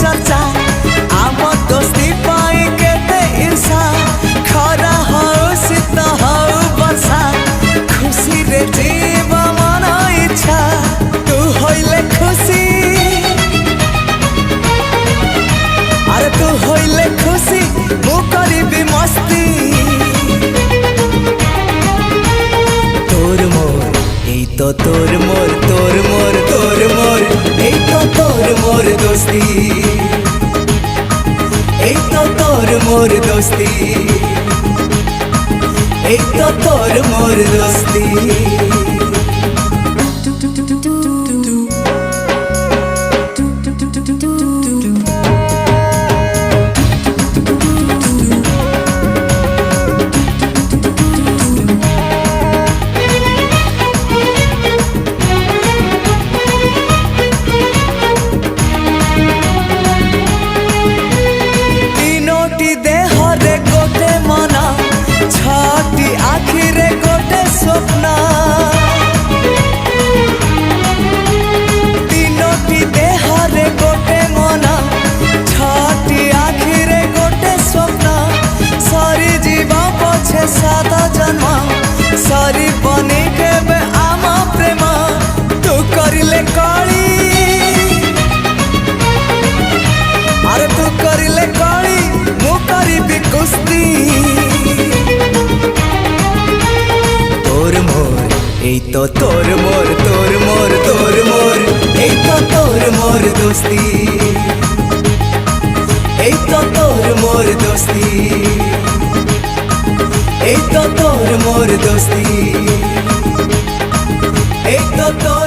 चर्चा आम दोस्ती पाई केते ईर्षा खरा हो शीत हो वर्षा खुशी रे जीवा मन इच्छा तू होइले खुशी अरे तू होइले खुशी मु करीबी मस्ती तोर मोर এই তো তোর মোর তোর মোর তোর মোর এই তো তোর মোর দোস্তি এই তো তোর মোর দোস্তি এই তো তোর মোর দোস্তি छाटी आखिरे गोटे स्वप्न तीनोटी देहरे गोटे मन छाटी आखिरे गोटे स्वप्न सरी जीवा पछे सात जन्म सरी बनी केबे आम प्रेम तू करिले कली अरे तू करिले कली मु करिबी कुस्ती এই তো তোর মোর তোর মোর তোর মোর এই তো তোর মোর দোস্তি এই তো তোর মোর দোস্তি এই তো তোর মোর দোস্তি এই তো তোর